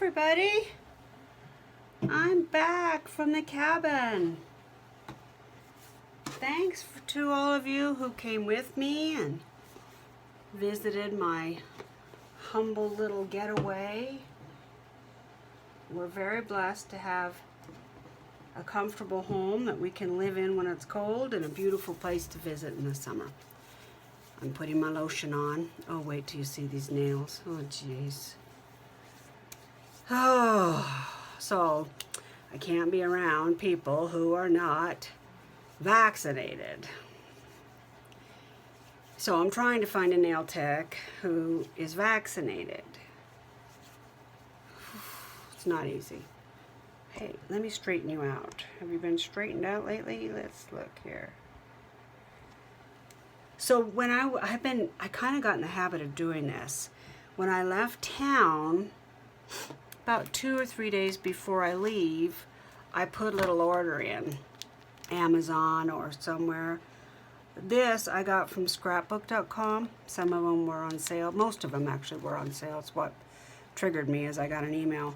everybody. I'm back from the cabin. Thanks to all of you who came with me and visited my humble little getaway. We're very blessed to have a comfortable home that we can live in when it's cold and a beautiful place to visit in the summer. I'm putting my lotion on. Oh, wait till you see these nails. Oh, jeez. Oh, so I can't be around people who are not vaccinated. So I'm trying to find a nail tech who is vaccinated. It's not easy. Hey, let me straighten you out. Have you been straightened out lately? Let's look here. So when I kind of got in the habit of doing this. When I left town, about 2 or 3 days before I leave, I put a little order in Amazon or somewhere. This I got from scrapbook.com. Some of them were on sale. Most of them actually were on sale. It's what triggered me as I got an email.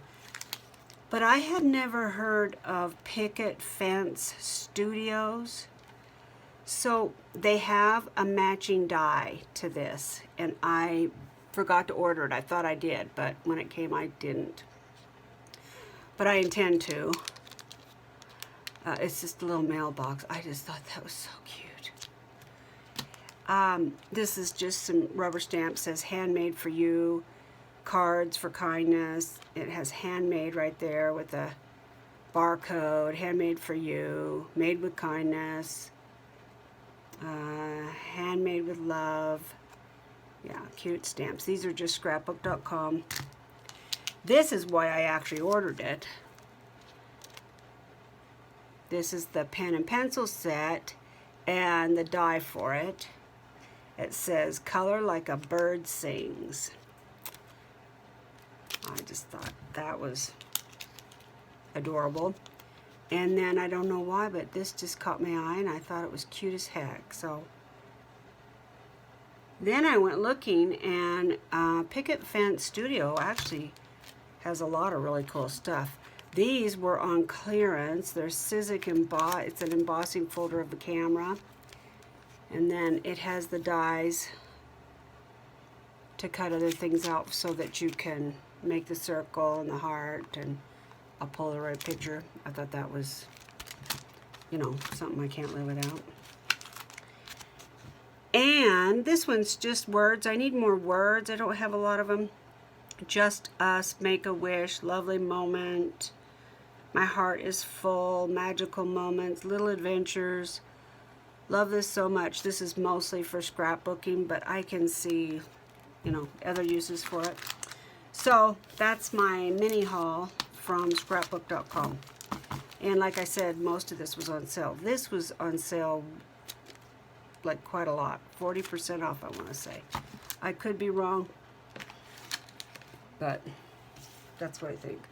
But I had never heard of Picket Fence Studios. So they have a matching die to this, and I forgot to order it. I thought I did, but when it came, I didn't. But I intend to. It's just a little mailbox. I just thought that was so cute. This is just some rubber stamps. Says handmade for you, cards for kindness. It has handmade right there with a barcode. Handmade for you, made with kindness. Handmade with love. Yeah, cute stamps. These are just scrapbook.com. This is why I actually ordered it. This is the pen and pencil set and the die for it. It says color like a bird sings. I just thought that was adorable. And then I don't know why, but this just caught my eye and I thought it was cute as heck. So then I went looking, and Picket Fence Studio actually has a lot of really cool stuff. These were on clearance. They're Sizzix emboss. It's an embossing folder of the camera. And then it has the dies to cut other things out so that you can make the circle and the heart and a Polaroid picture. I thought that was, you know, something I can't live without. And this one's just words. I need more words. I don't have a lot of them. Just us, make a wish, lovely moment, my heart is full, magical moments, little adventures. Love this so much. This is mostly for scrapbooking, but I can see, you know, other uses for it. So that's my mini haul from scrapbook.com. And like I said, most of this was on sale. This was on sale like quite a lot. 40% off, I want to say. I could be wrong, but that's what I think.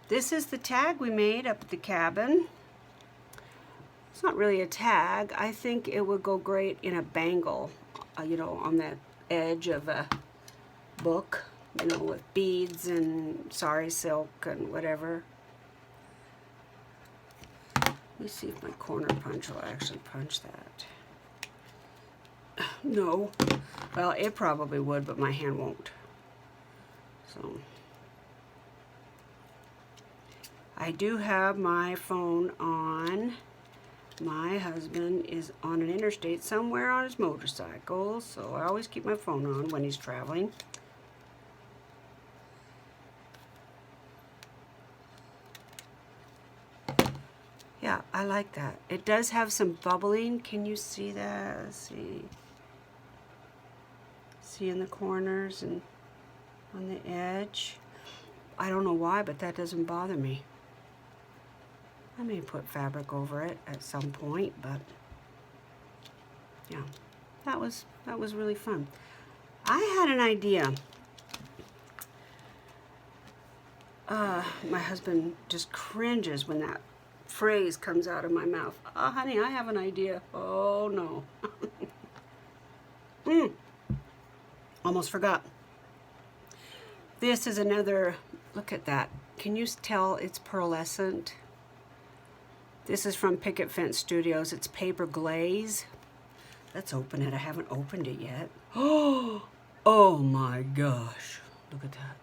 This is the tag we made up at the cabin. It's not really a tag. I think it would go great in a bangle, you know, on the edge of a book, you know, with beads and sari silk and whatever. Let me see if my corner punch will actually punch that. No. Well, it probably would, but my hand won't. So I do have my phone on. My husband is on an interstate somewhere on his motorcycle, so I always keep my phone on when he's traveling. Yeah, I like that. It does have some bubbling. Can you see that? Let's see. See in the corners and on the edge. I don't know why, but that doesn't bother me. I may put fabric over it at some point, but yeah, that was really fun. I had an idea. My husband just cringes when that phrase comes out of my mouth. Oh, honey, I have an idea. Oh, no. Almost forgot. This is another, look at that. Can you tell it's pearlescent? This is from Picket Fence Studios. It's paper glaze. Let's open it. I haven't opened it yet. Oh my gosh. Look at that.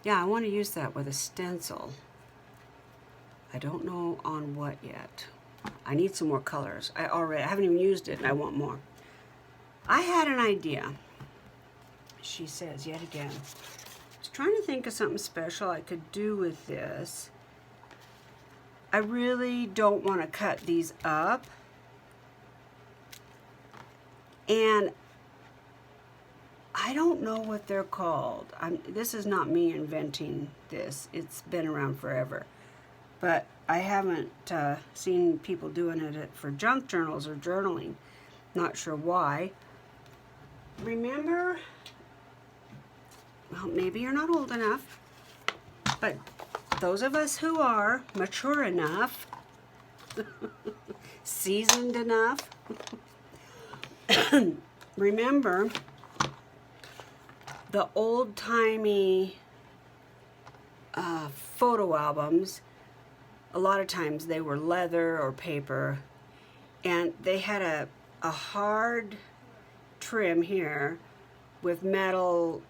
Yeah, I want to use that with a stencil. I don't know on what yet. I need some more colors. I haven't even used it and I want more. I had an idea. She says yet again. I was trying to think of something special I could do with this. I really don't want to cut these up. And I don't know what they're called. This is not me inventing this. It's been around forever. But I haven't seen people doing it for junk journals or journaling. Not sure why. Remember, well, maybe you're not old enough, but those of us who are mature enough, seasoned enough, remember the old-timey photo albums. A lot of times they were leather or paper, and they had a hard trim here with metal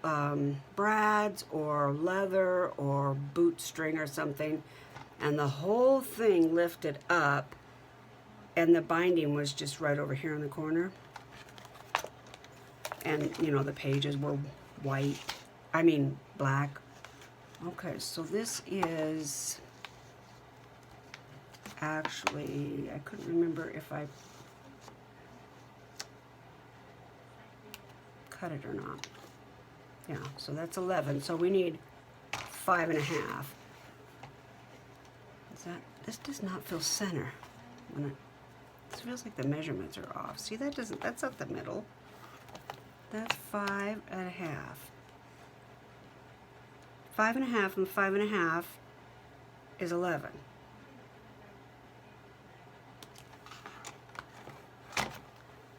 brads or leather or boot string or something, and the whole thing lifted up, and the binding was just right over here in the corner. And you know, the pages were black. Okay, so this is actually, I couldn't remember if I cut it or not. Yeah, so that's 11. So we need 5.5. This does not feel center. It feels like the measurements are off. See, that's not the middle. That's 5.5. 5.5 and 5.5 is 11.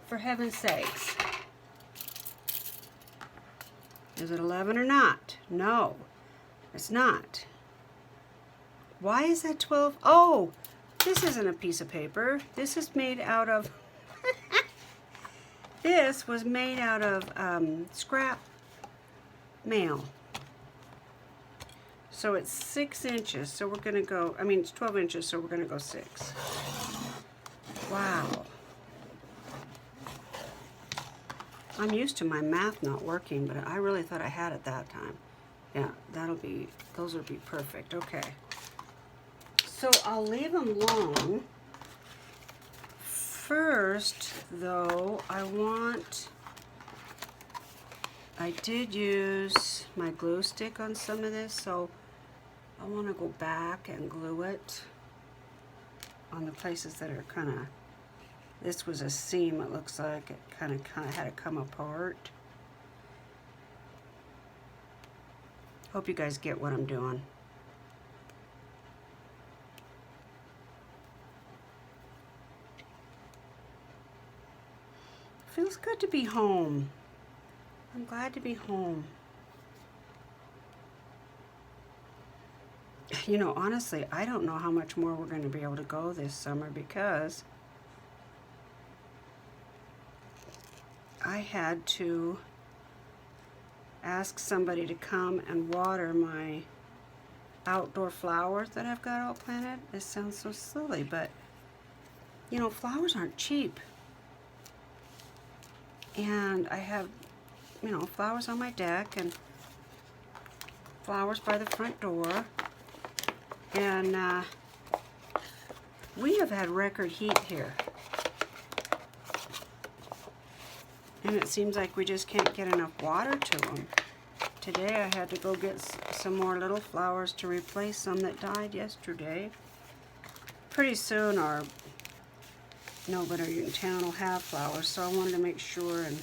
For heaven's sakes. Is it 11 or not? No, it's not. Why is that 12? Oh, this isn't a piece of paper. This is made out of, this was made out of scrap mail. So it's 6 inches, so we're gonna go, it's 12 inches, so we're gonna go 6. Wow. I'm used to my math not working, but I really thought I had it that time. Yeah, those will be perfect. Okay. So I'll leave them long. First, though, I did use my glue stick on some of this, so I want to go back and glue it on the places that are kind of, this was a seam, it looks like. It kind of had to come apart. Hope you guys get what I'm doing. Feels good to be home. I'm glad to be home. You know, honestly, I don't know how much more we're going to be able to go this summer because I had to ask somebody to come and water my outdoor flowers that I've got all planted. This sounds so silly, but you know, flowers aren't cheap. And I have, you know, flowers on my deck and flowers by the front door. And we have had record heat here. And it seems like we just can't get enough water to them. Today I had to go get some more little flowers to replace some that died yesterday. Pretty soon nobody in town will have flowers, so I wanted to make sure and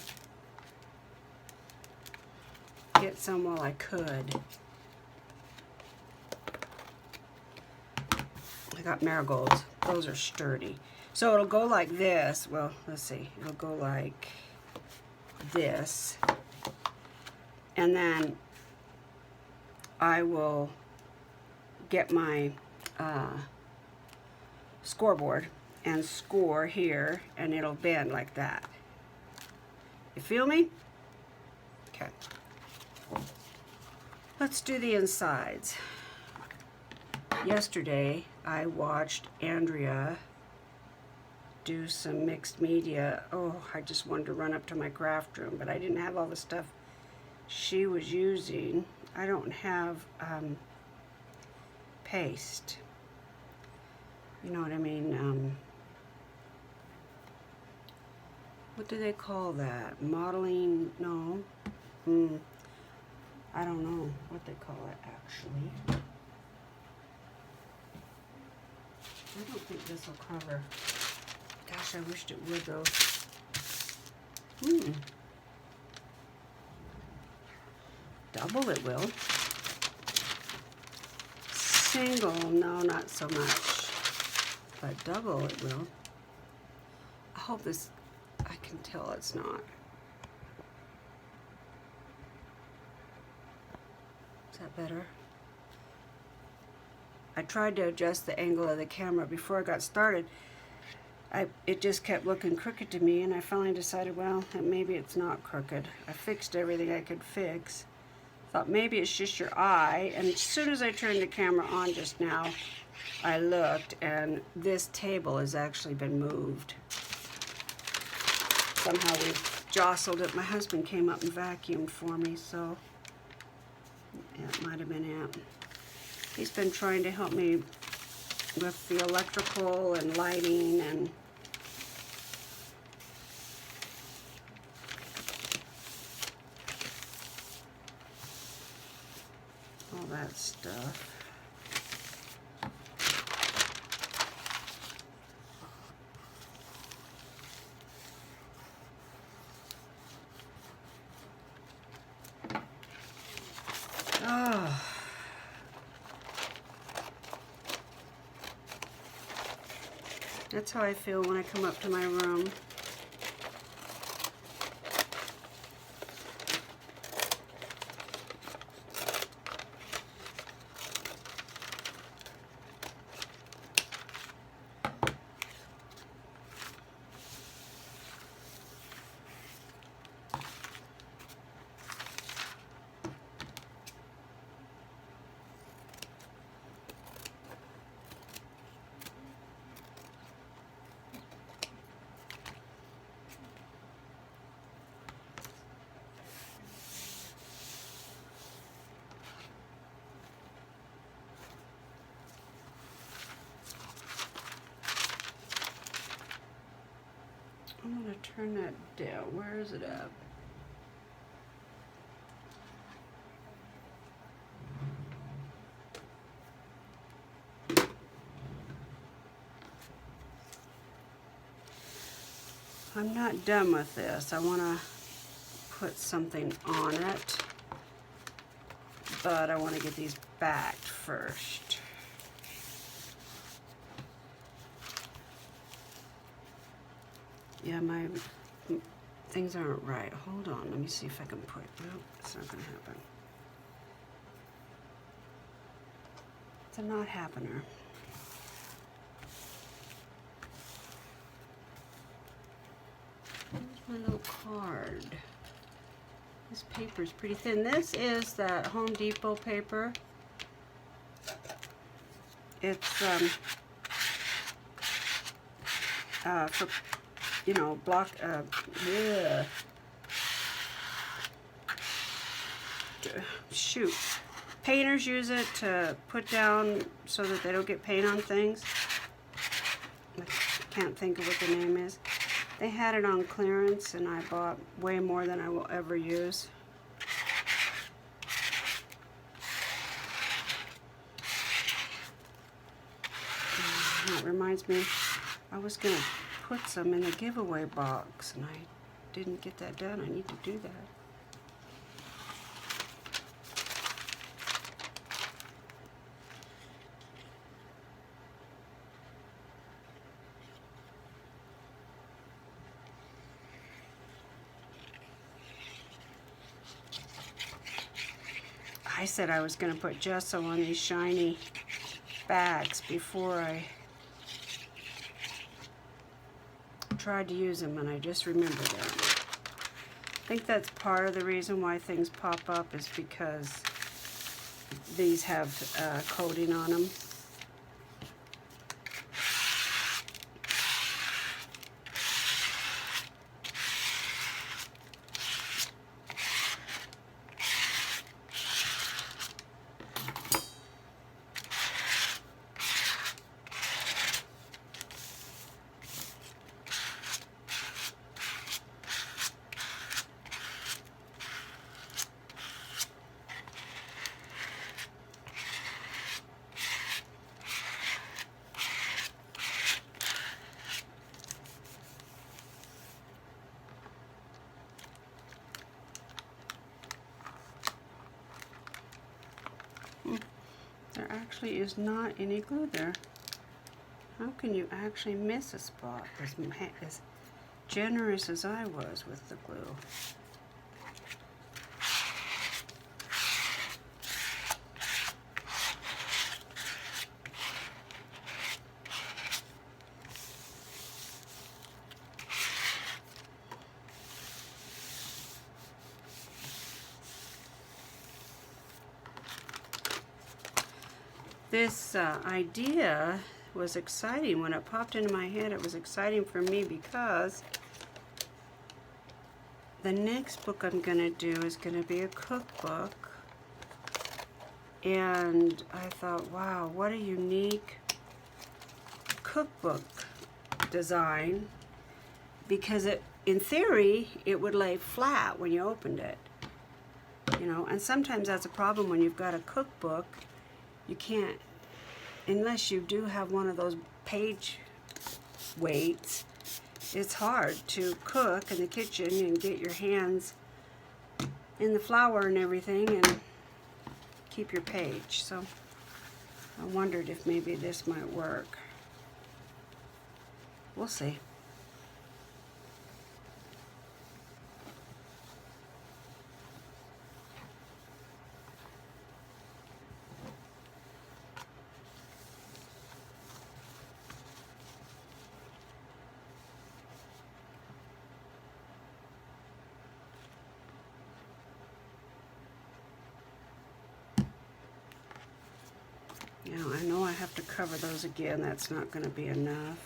get some while I could. I got marigolds. Those are sturdy. So it'll go like this. Well, let's see. It'll go like this, and then I will get my scoreboard and score here, and it'll bend like that. You feel me? Okay. Let's do the insides. Yesterday, I watched Andrea do some mixed media. Oh, I just wanted to run up to my craft room, but I didn't have all the stuff she was using. I don't have paste. You know what I mean? What do they call that? Modeling? No. I don't know what they call it, actually. I don't think this will cover. Gosh, I wished it would, though. Double it will. Single, no, not so much. But double it will. I hope this, I can tell it's not. Is that better? I tried to adjust the angle of the camera before I got started. It just kept looking crooked to me, and I finally decided, well, maybe it's not crooked. I fixed everything I could fix. Thought maybe it's just your eye, and as soon as I turned the camera on just now, I looked, and this table has actually been moved. Somehow we jostled it. My husband came up and vacuumed for me, so yeah, it might have been it. He's been trying to help me with the electrical and lighting and all that stuff. Oh. That's how I feel when I come up to my room. I'm going to turn that down. Where is it at? I'm not done with this. I want to put something on it, but I want to get these backed first. Yeah, my things aren't right. Hold on, let me see if I can put, no, it's not gonna happen. It's a not happener. Where's my little card? This paper is pretty thin. This is that Home Depot paper. It's for, you know, shoot. Painters use it to put down so that they don't get paint on things. I can't think of what the name is. They had it on clearance, and I bought way more than I will ever use. That reminds me, I was going to put some in the giveaway box, and I didn't get that done. I need to do that. I said I was going to put gesso on these shiny bags before I tried to use them, and I just remembered that. I think that's part of the reason why things pop up is because these have coating on them. There actually is not any glue there. How can you actually miss a spot as generous as I was with the glue? This idea was exciting. When it popped into my head, it was exciting for me because the next book I'm going to do is going to be a cookbook. And I thought, wow, what a unique cookbook design, because in theory, it would lay flat when you opened it. You know, and sometimes that's a problem when you've got a cookbook. You can't, unless you do have one of those page weights, it's hard to cook in the kitchen and get your hands in the flour and everything and keep your page. So I wondered if maybe this might work. We'll see. Now, I know I have to cover those again. That's not going to be enough.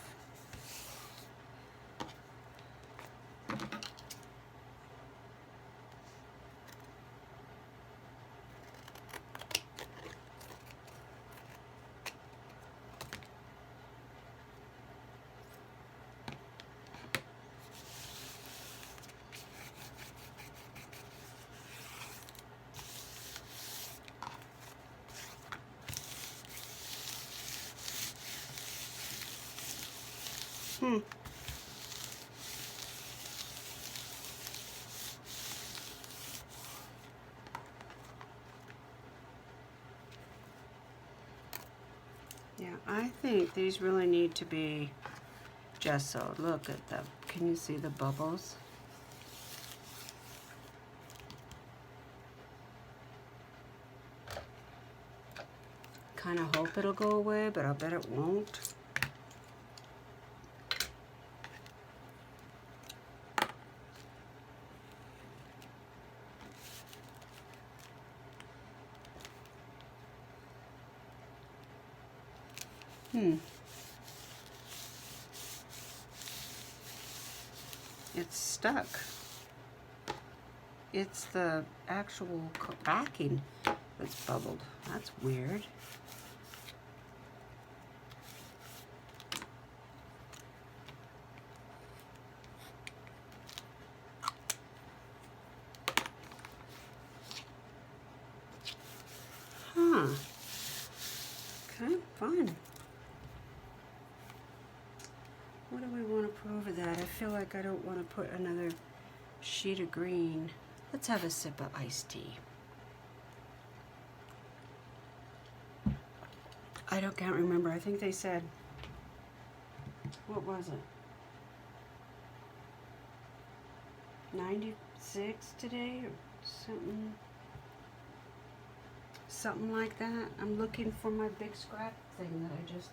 Yeah, I think these really need to be gesso. Look at them. Can you see the bubbles? Kind of hope it'll go away, but I bet it won't. It's stuck. It's the actual backing that's bubbled. That's weird. Huh. Okay, fine. What do we want to put over that? I feel like I don't want to put another sheet of green. Let's have a sip of iced tea. Can't remember. I think they said, what was it? 96 today or something? something like that. I'm looking for my big scrap thing that I just...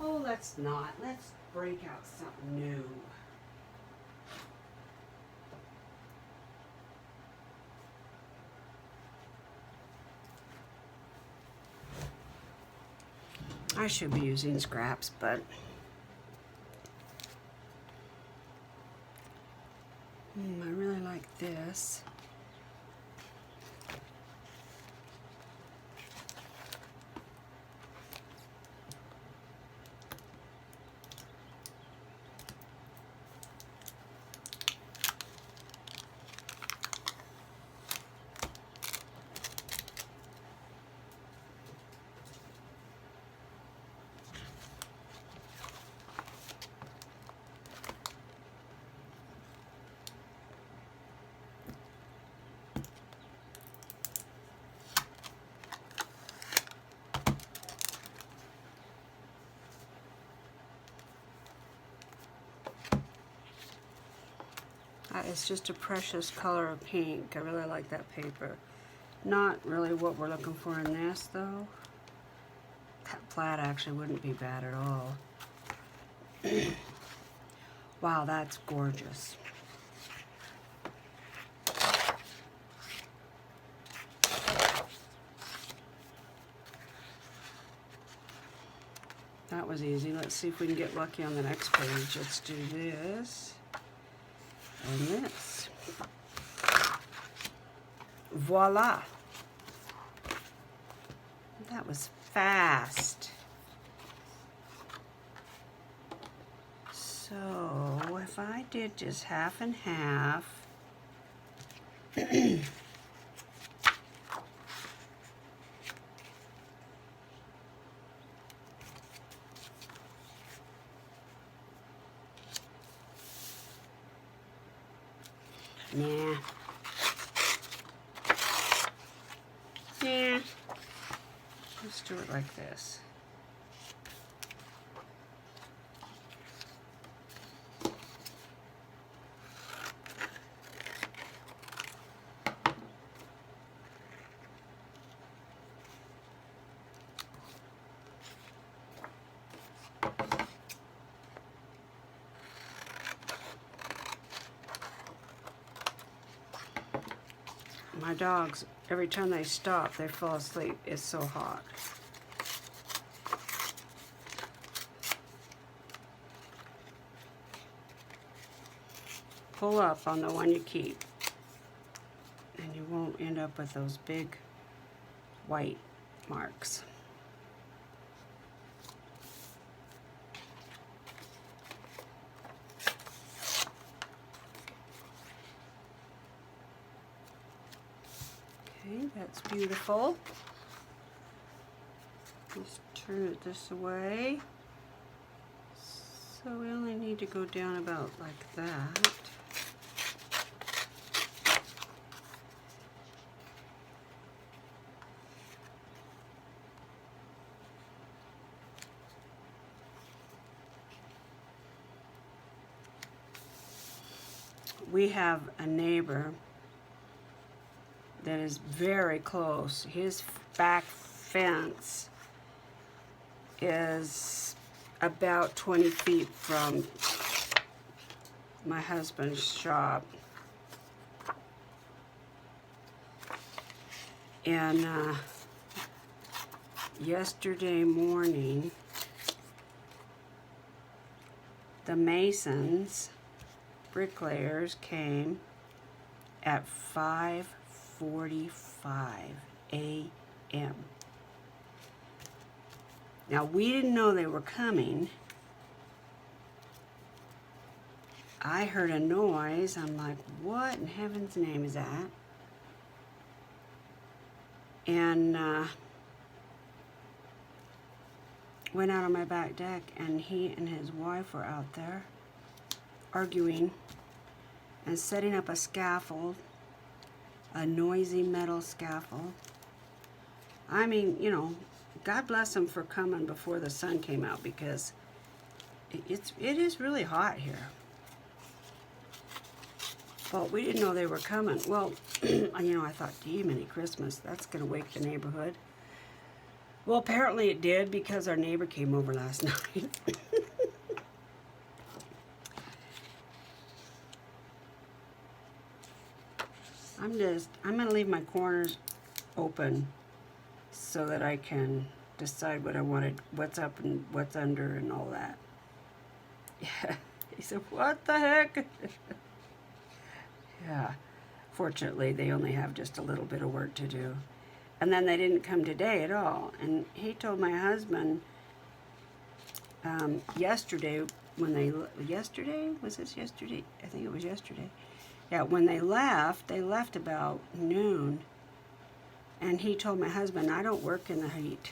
Oh, let's not. Let's break out something new. I should be using scraps, but I really like this. It's just a precious color of pink. I really like that paper. Not really what we're looking for in this, though. That plaid actually wouldn't be bad at all. Wow, that's gorgeous. That was easy. Let's see if we can get lucky on the next page. Let's do this. And this. Voila. That was fast. So if I did just half and half, nah. Let's do it like this. My dogs, every time they stop, they fall asleep. It's so hot. Pull up on the one you keep, and you won't end up with those big white marks. Okay, that's beautiful. Let's turn it this way. So we only need to go down about like that. We have a neighbor that is very close. His back fence is about 20 feet from my husband's shop. And yesterday morning, the masons, bricklayers, came at 5:45 a.m. Now, we didn't know they were coming. I heard a noise. I'm like, what in heaven's name is that? And went out on my back deck, and he and his wife were out there arguing and setting up a scaffold, a noisy metal scaffold. I mean, you know, God bless them for coming before the sun came out, because it is really hot here. But we didn't know they were coming. Well, you know, I thought, gee, mini Christmas, that's going to wake the neighborhood. Well, apparently it did because our neighbor came over last night. I'm going to leave my corners open so that I can decide what I wanted, what's up and what's under and all that. Yeah, he said, what the heck? Yeah, fortunately they only have just a little bit of work to do. And then they didn't come today at all. And he told my husband yesterday when they, yesterday? Was this yesterday? I think it was yesterday. Yeah, when they left about noon. And he told my husband, I don't work in the heat.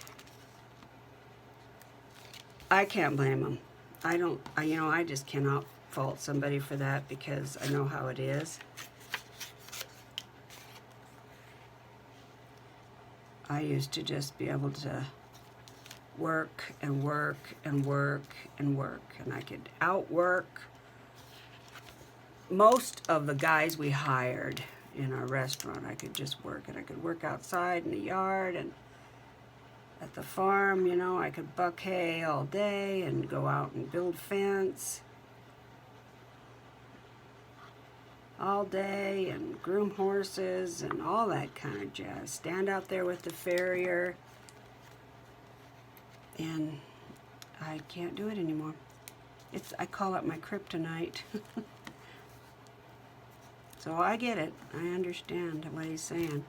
I can't blame him. You know, I just cannot fault somebody for that because I know how it is. I used to just be able to work and work and work and work. And I could outwork most of the guys we hired in our restaurant. I could just work, and I could work outside in the yard and at the farm, you know. I could buck hay all day and go out and build fence all day and groom horses and all that kind of jazz. Stand out there with the farrier. And I can't do it anymore. I call it my kryptonite. So I get it. I understand what he's saying.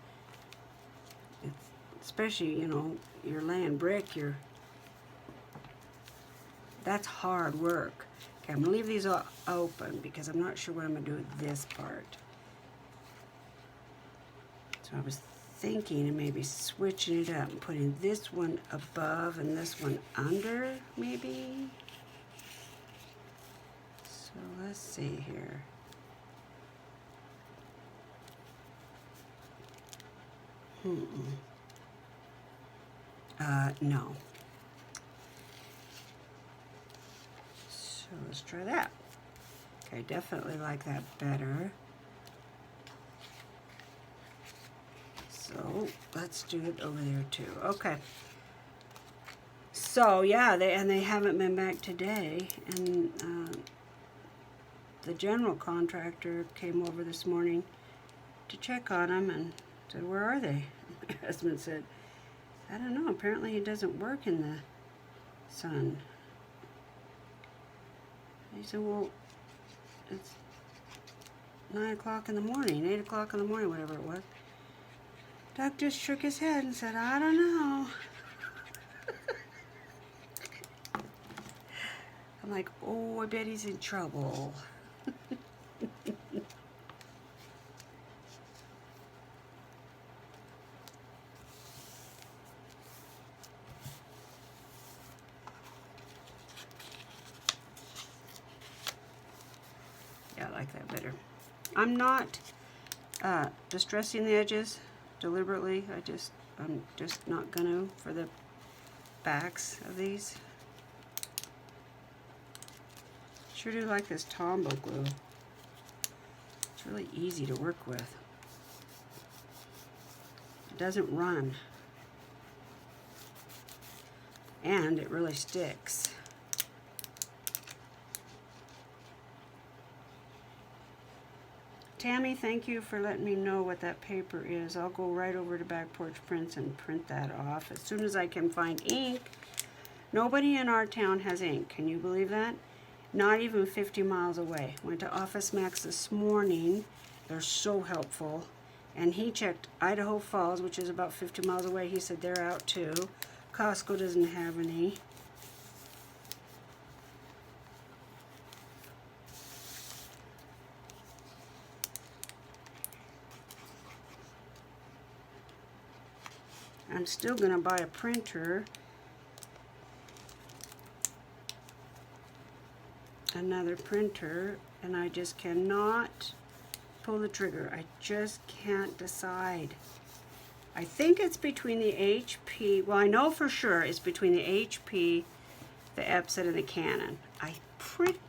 Especially, you know, you're laying brick, that's hard work. Okay, I'm going to leave these all open because I'm not sure what I'm going to do with this part. So I was thinking of maybe switching it up and putting this one above and this one under, maybe. So let's see here. No. So let's try that. Okay, definitely like that better. So let's do it over there too. Okay. So yeah, they haven't been back today, and the general contractor came over this morning to check on them and said, "Where are they?" My husband said, "I don't know. Apparently he doesn't work in the sun." He said, "Well, it's 9 o'clock in the morning, 8 o'clock in the morning, whatever it was." Doug just shook his head and said, "I don't know." I'm like, oh, I bet he's in trouble. Yeah, I like that better. I'm not distressing the edges deliberately. I'm just not gonna for the backs of these. Sure do like this Tombow glue. It's really easy to work with. It doesn't run. And it really sticks. Tammy, thank you for letting me know what that paper is. I'll go right over to Back Porch Prints and print that off as soon as I can find ink. Nobody in our town has ink. Can you believe that? Not even 50 miles away. Went to Office Max this morning. They're so helpful. And he checked Idaho Falls, which is about 50 miles away. He said they're out too. Costco doesn't have any. I'm still going to buy a printer. Another printer, and I just cannot pull the trigger. I just can't decide. I think it's between the HP, well, I know for sure it's between the HP, the Epson, and the Canon. I'm pretty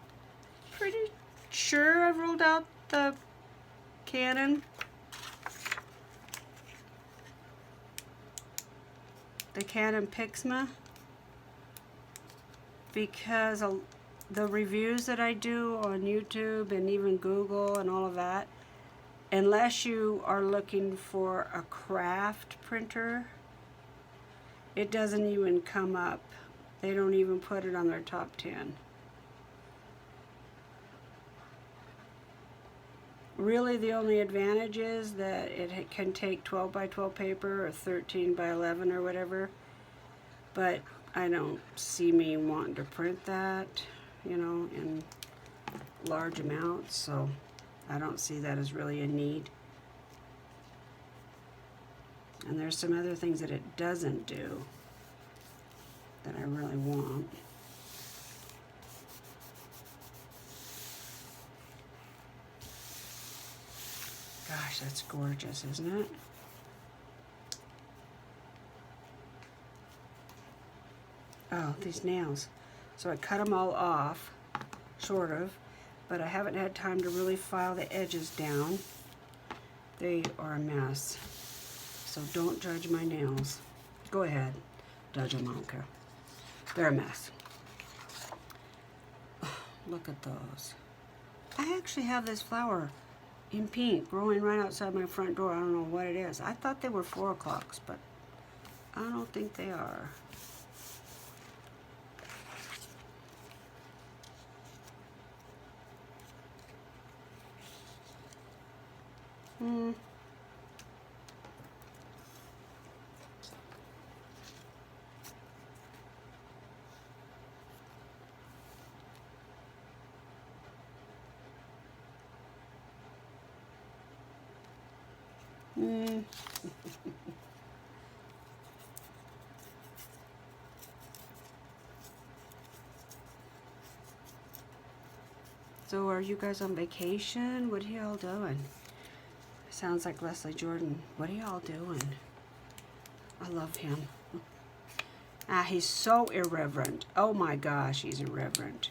sure I've ruled out the Canon. The Canon Pixma. Because the reviews that I do on YouTube and even Google and all of that, unless you are looking for a craft printer, it doesn't even come up. They don't even put it on their top 10. Really, the only advantage is that it can take 12 by 12 paper or 13 by 11 or whatever, but I don't see me wanting to print that, you know, in large amounts, so I don't see that as really a need. And there's some other things that it doesn't do that I really want. Gosh, that's gorgeous, isn't it? Oh, these nails. So I cut them all off, sort of, but I haven't had time to really file the edges down. They are a mess. So don't judge my nails. Go ahead, judge them, I don't care. They're a mess. Look at those. I actually have this flower in pink growing right outside my front door. I don't know what it is. I thought they were 4 o'clocks, but I don't think they are. So are you guys on vacation? What are y'all doing? Sounds like Leslie Jordan. What are y'all doing? I love him. He's so irreverent. Oh my gosh, he's irreverent.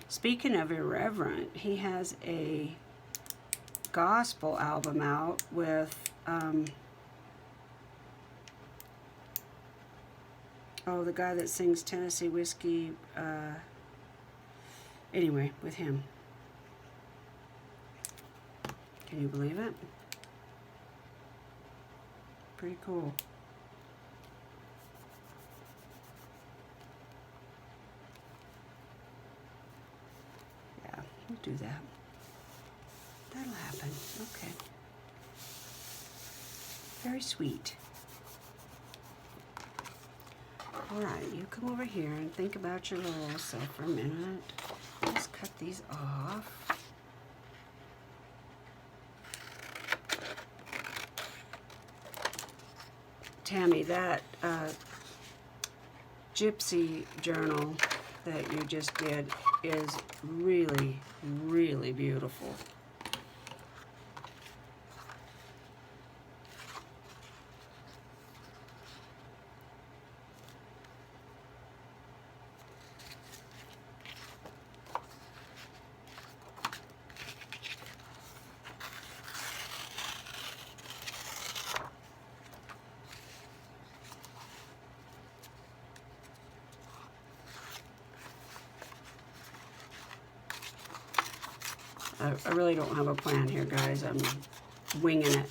Speaking of irreverent, he has a gospel album out with, oh, the guy that sings Tennessee Whiskey, anyway, with him. Can you believe it? Pretty cool. Yeah, we'll do that. That'll happen. Okay. Very sweet. Alright, you come over here and think about your little self for a minute. Let's cut these off. Tammy, that gypsy journal that you just did is really, really beautiful. I really don't have a plan here, guys. I'm winging it.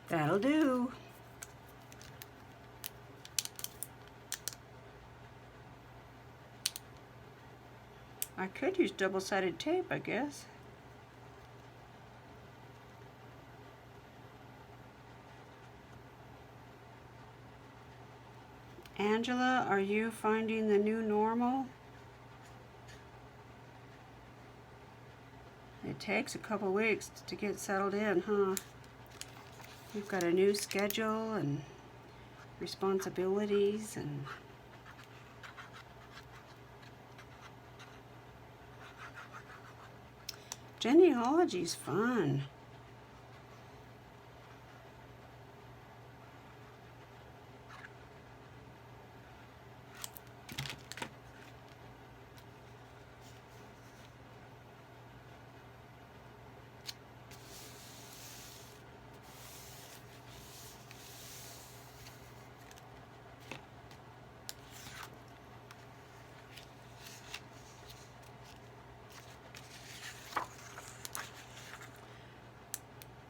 That'll do. I could use double-sided tape, I guess. Angela, are you finding the new normal? It takes a couple weeks to get settled in, huh? You've got a new schedule and responsibilities and genealogy's fun.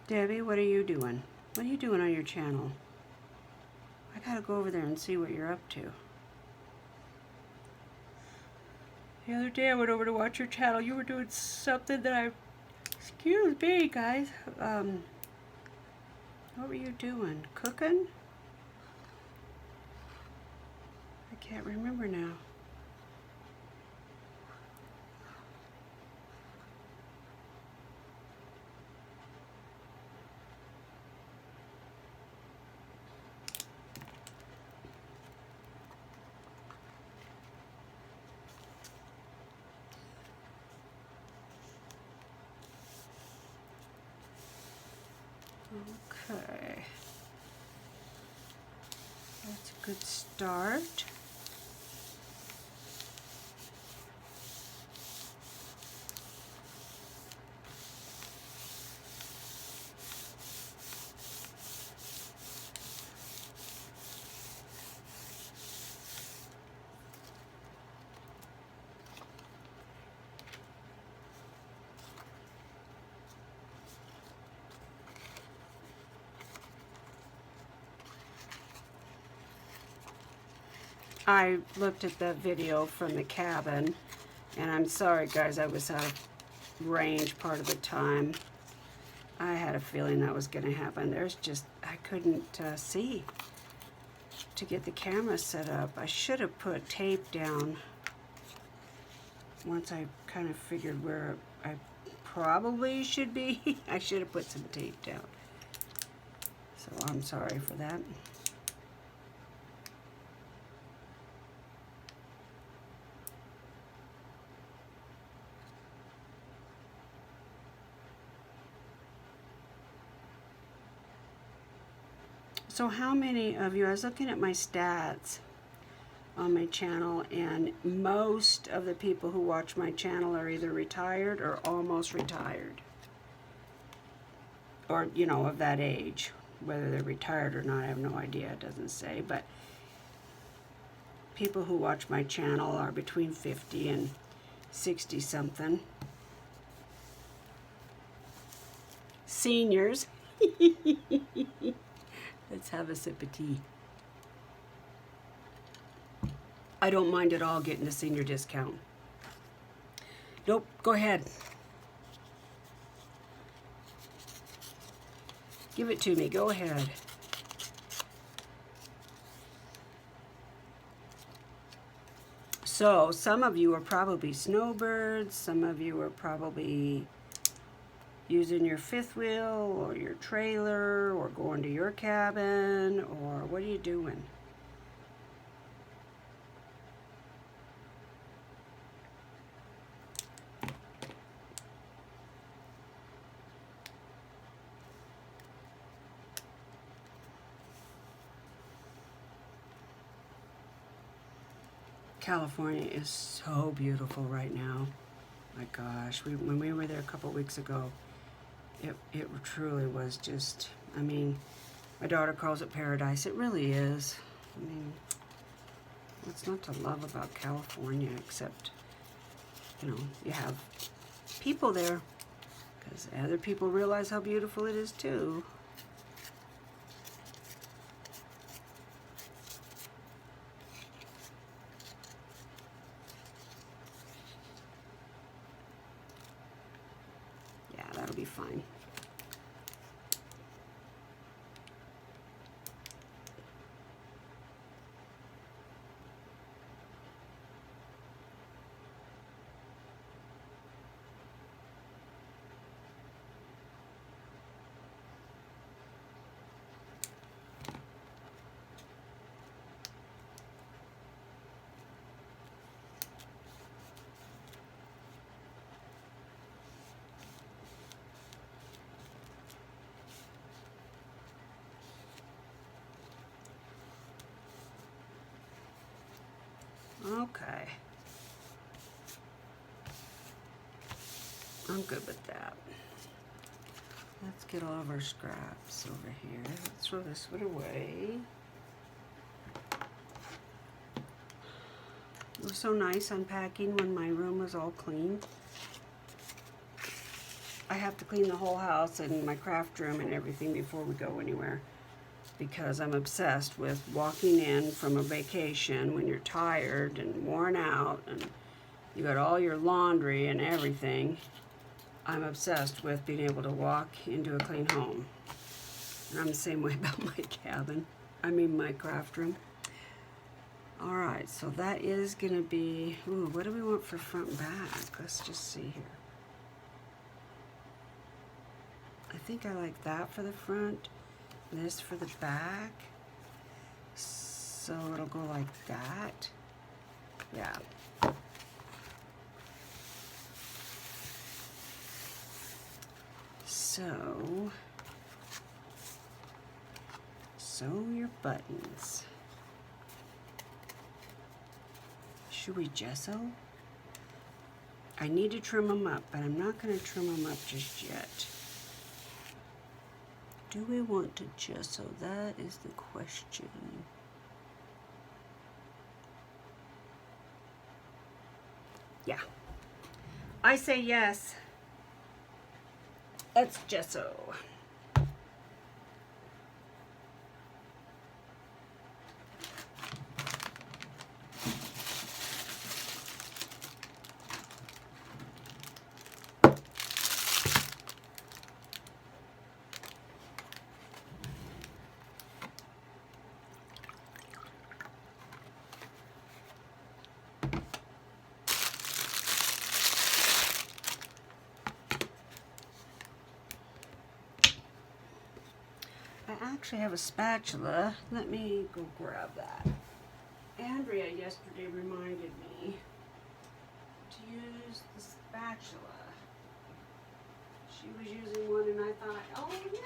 Debbie, what are you doing? What are you doing on your channel? I gotta go over there and see what you're up to. The other day I went over to watch your channel. You were doing something that I... Excuse me, guys. What were you doing? Cooking? I can't remember now. Okay. That's a good start. I looked at the video from the cabin, and I'm sorry guys, I was out of range part of the time. I had a feeling that was going to happen. There's just, I couldn't see to get the camera set up. I should have put tape down once I kind of figured where I probably should be. I should have put some tape down. So I'm sorry for that. So how many of you, I was looking at my stats on my channel, and most of the people who watch my channel are either retired or almost retired. Or, you know, of that age. Whether they're retired or not, I have no idea, it doesn't say. But people who watch my channel are between 50 and 60 something. Seniors. Let's have a sip of tea. I don't mind at all getting a senior discount. Nope, go ahead. Give it to me, go ahead. So, some of you are probably snowbirds, some of you are probably using your fifth wheel or your trailer or going to your cabin, or what are you doing? California is so beautiful right now. My gosh, when we were there a couple weeks ago, it truly was just, I mean, my daughter calls it paradise. It really is. I mean, what's not to love about California except, you know, you have people there, because other people realize how beautiful it is too. Okay. I'm good with that. Let's get all of our scraps over here. Let's throw this one away. It was so nice unpacking when my room was all clean. I have to clean the whole house and my craft room and everything before we go anywhere, because I'm obsessed with walking in from a vacation when you're tired and worn out and you got all your laundry and everything. I'm obsessed with being able to walk into a clean home. And I'm the same way about my cabin. I mean my craft room. All right, so that is gonna be, ooh, what do we want for front and back? Let's just see here. I think I like that for the front, this for the back. So it'll go like that. Yeah. So, sew your buttons. Should we gesso? I need to trim them up, but I'm not going to trim them up just yet. Do we want to gesso? That is the question. Yeah. I say yes. Let's gesso. I actually have a spatula. Let me go grab that. Andrea yesterday reminded me to use the spatula. She was using one and I thought, oh yeah!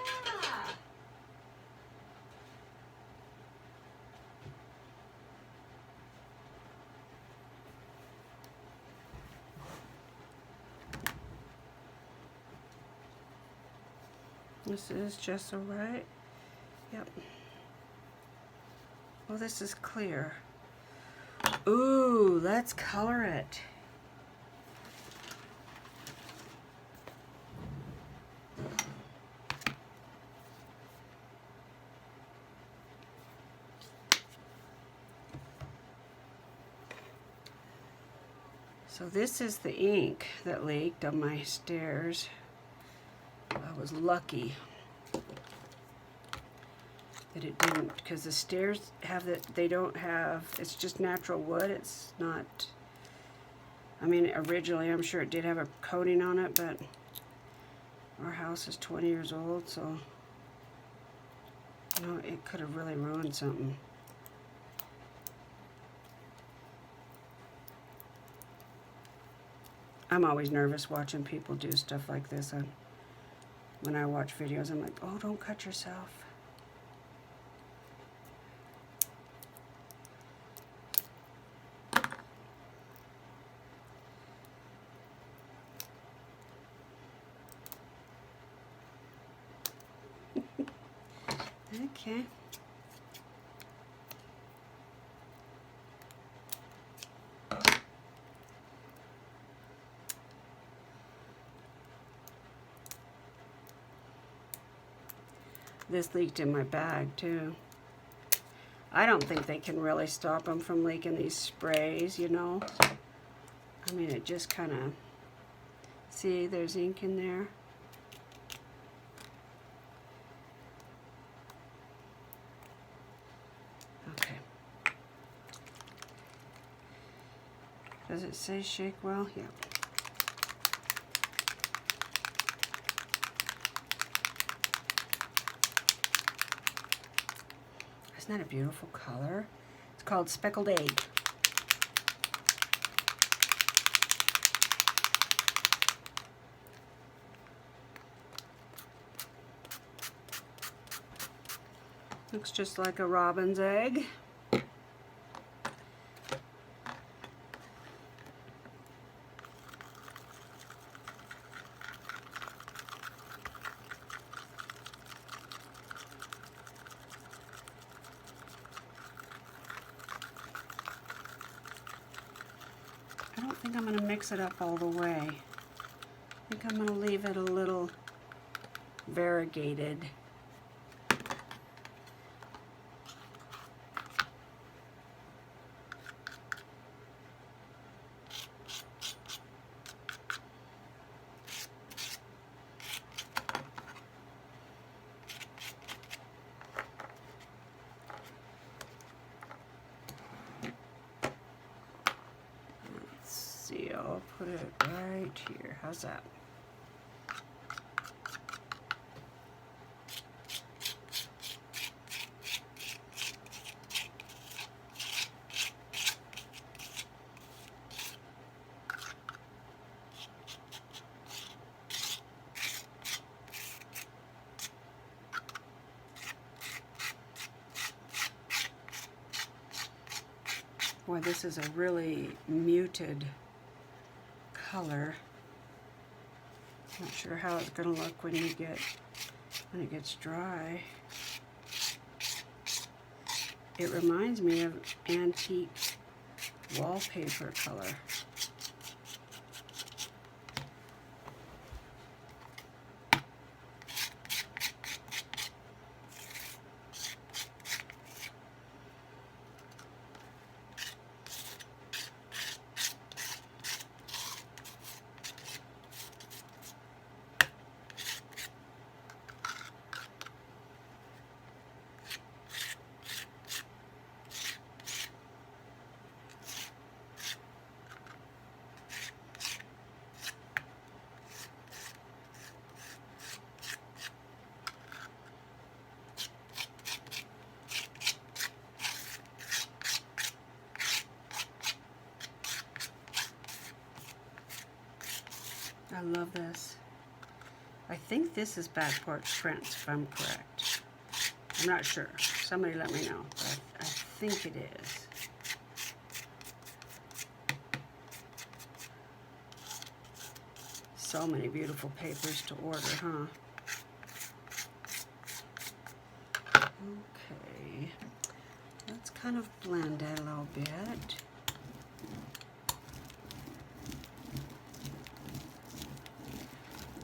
This is gesso, right? Yep. Well, this is clear. Ooh, let's color it. So this is the ink that leaked on my stairs. I was lucky that it didn't, because the stairs have that, they don't have, it's just natural wood. It's not, I mean, originally I'm sure it did have a coating on it, but our house is 20 years old, so you know, it could have really ruined something. I'm always nervous watching people do stuff like this. When I watch videos, I'm like, oh, don't cut yourself. Okay. This leaked in my bag too. I don't think they can really stop them from leaking these sprays, you know. I mean, it just kind of, see, there's ink in there. Okay. Does it say shake well? Yeah. Isn't that a beautiful color? It's called Speckled Egg. Looks just like a robin's egg. think I'm going to mix it up all the way. I think I'm going to leave it a little variegated. See, I'll put it right here. How's that? Boy, this is a really muted color. Not sure how it's going to look when it gets dry. It reminds me of antique wallpaper color. I love this. I think this is Bad Porch Prints, if I'm correct. I'm not sure. Somebody let me know. But I think it is. So many beautiful papers to order, huh? Okay. Let's kind of blend it a little bit.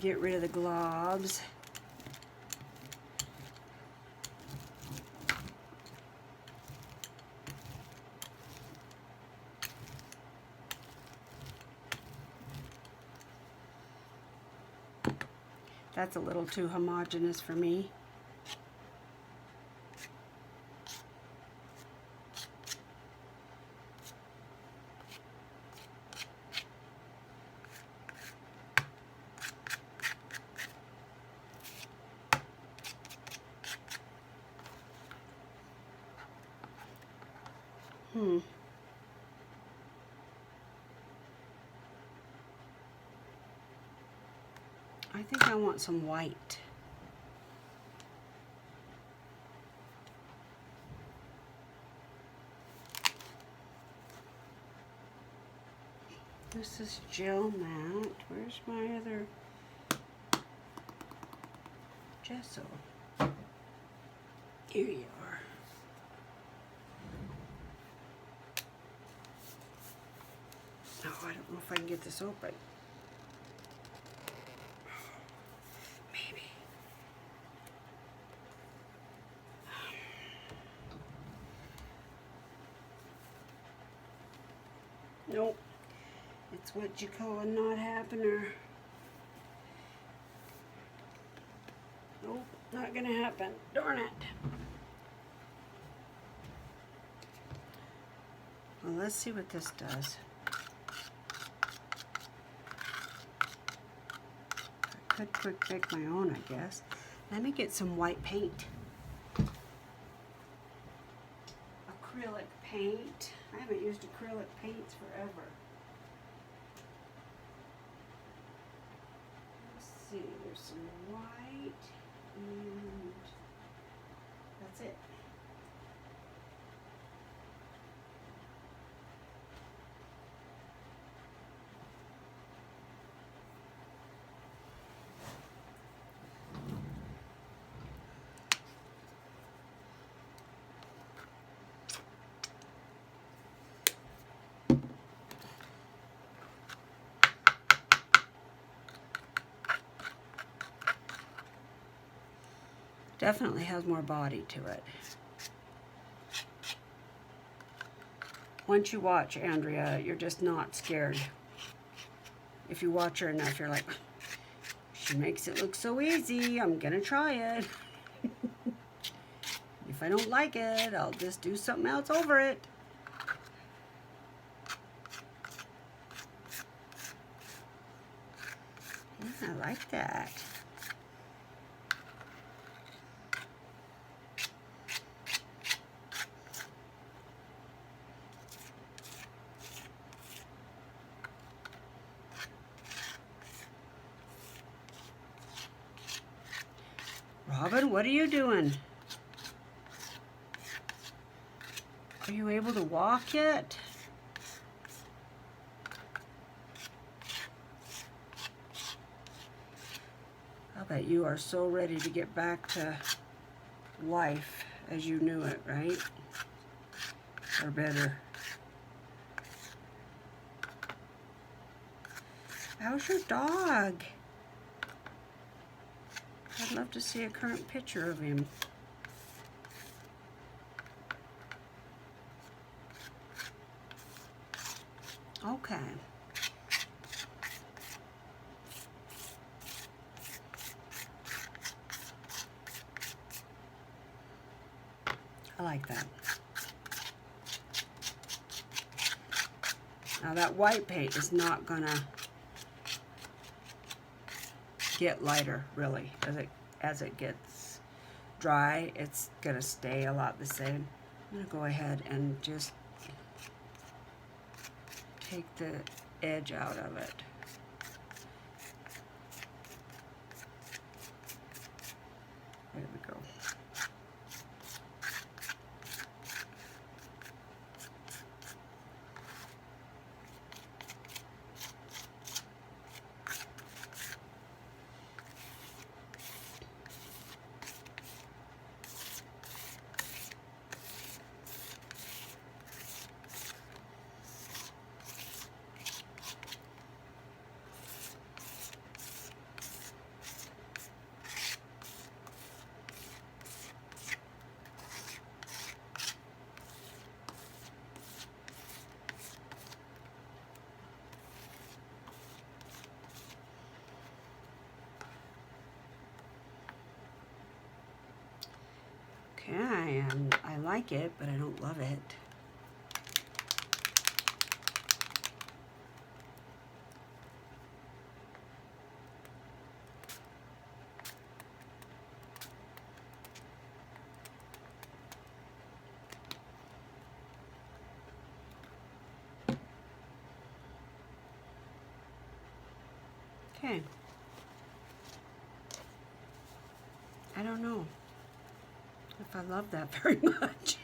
Get rid of the globs. That's a little too homogeneous for me. I think I want some white. This is gel matte. Where's my other gesso? Here you are. Oh, I don't know if I can get this open. Maybe. Nope. It's what you call a not happener. Nope, not gonna happen. Darn it. Well, let's see what this does. I could quick make my own, I guess. Let me get some white paint. Acrylic paint. I haven't used acrylic paints forever. Let's see, there's some white and that's it. Definitely has more body to it. Once you watch Andrea, you're just not scared. If you watch her enough, you're like, she makes it look so easy, I'm gonna try it. If I don't like it, I'll just do something else over it. Yeah, I like that. Robin, what are you doing? Are you able to walk yet? I bet you are so ready to get back to life as you knew it, right? Or better. How's your dog? I'd love to see a current picture of him. Okay. I like that. Now that white paint is not gonna get lighter really as it gets dry. It's gonna stay a lot the same. I'm gonna go ahead and just take the edge out of it. There we go. Okay, I like it, but I don't love it. Okay. I don't know if I love that very much.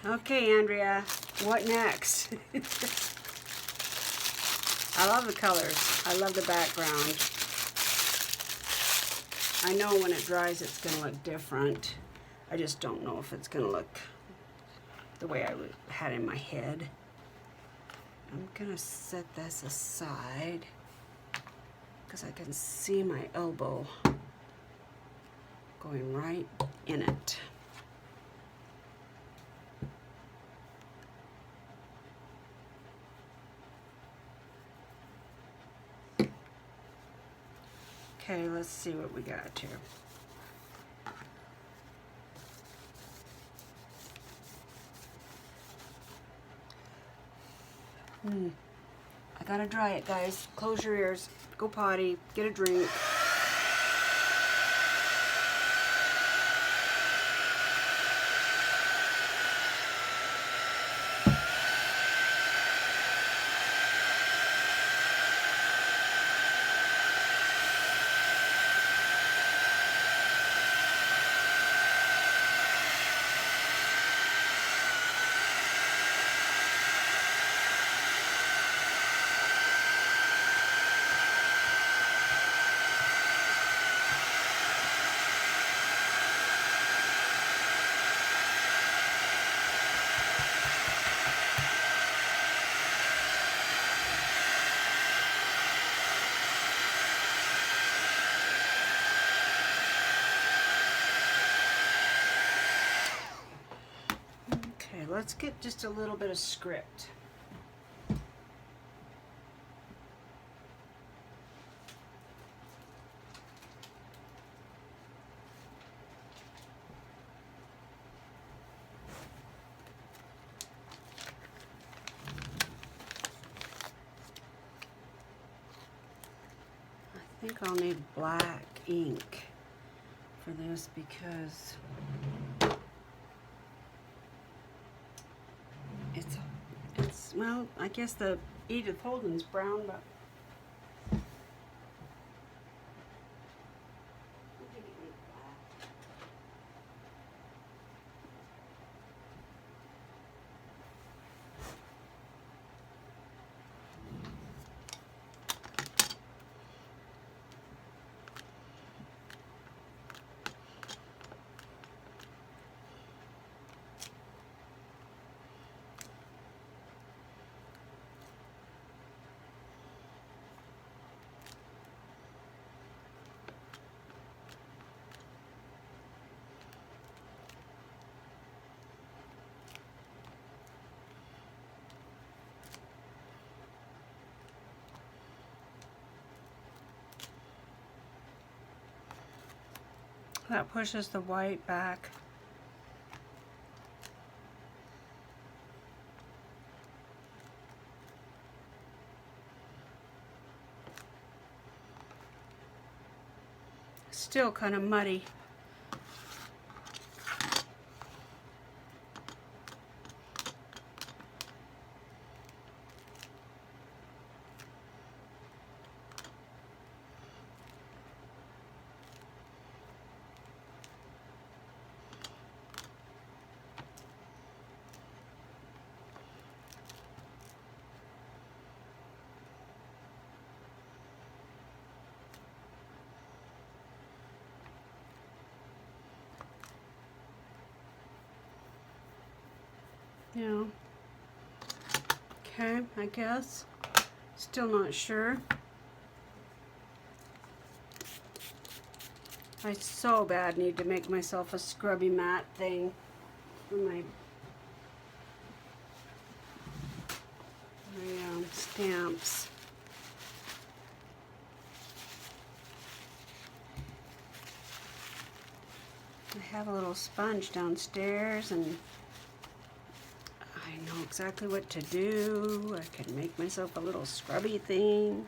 Okay, Andrea, what next? I love the colors. I love the background. I know when it dries it's going to look different. I just don't know if it's going to look the way I had in my head. I'm going to set this aside because I can see my elbow going right in it. Okay, let's see what we got here. I gotta dry it, guys. Close your ears. Go potty. Get a drink. let's get just a little bit of script. I think I'll need black ink for this because it's well, I guess the Edith Holden's brown, but that pushes the white back. Still kind of muddy. Yeah. Okay, I guess. Still not sure. I so bad need to make myself a scrubby mat thing for my stamps. I have a little sponge downstairs and I know exactly what to do. I can make myself a little scrubby thing.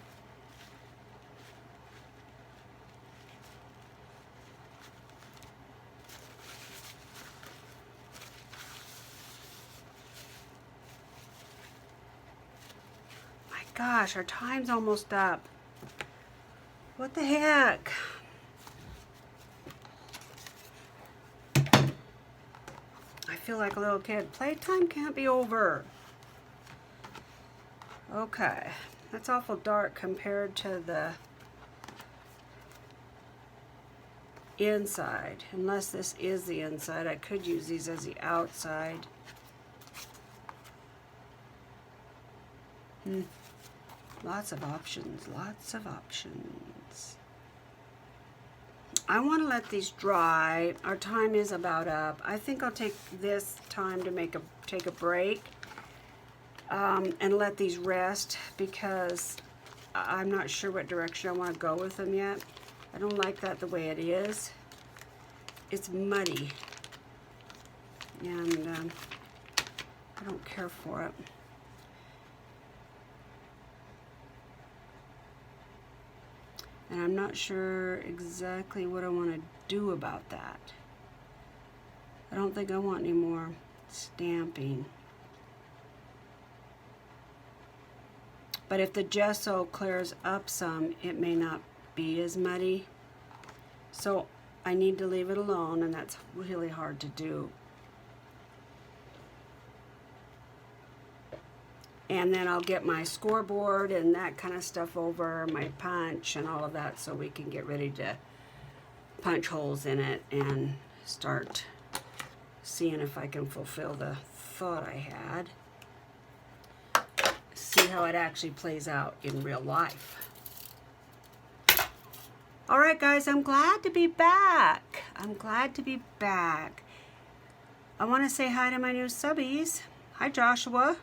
My gosh, our time's almost up. What the heck? I feel like a little kid. Playtime can't be over. Okay, that's awful dark compared to the inside. Unless this is the inside, I could use these as the outside. Lots of options, lots of options. I want to let these dry. Our time is about up. I think I'll take this time to take a break and let these rest because I'm not sure what direction I want to go with them yet. I don't like that the way it is. It's muddy and I don't care for it. And I'm not sure exactly what I want to do about that. I don't think I want any more stamping. But if the gesso clears up some, it may not be as muddy. So I need to leave it alone, and that's really hard to do. And then I'll get my scoreboard and that kind of stuff over, my punch and all of that, so we can get ready to punch holes in it and start seeing if I can fulfill the thought I had. See how it actually plays out in real life. All right, guys, I'm glad to be back. I'm glad to be back. I want to say hi to my new subbies. Hi, Joshua.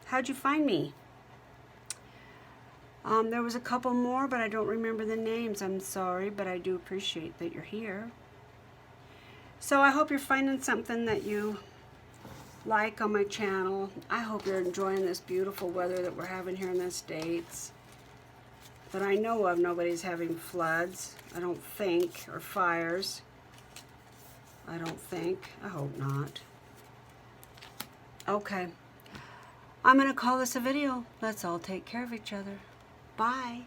How'd you find me? There was a couple more, but I don't remember the names. I'm sorry, but I do appreciate that you're here. So I hope you're finding something that you like on my channel. I hope you're enjoying this beautiful weather that we're having here in the States. That I know of, nobody's having floods, I don't think, or fires. I don't think. I hope not. Okay. I'm going to call this a video. Let's all take care of each other. Bye.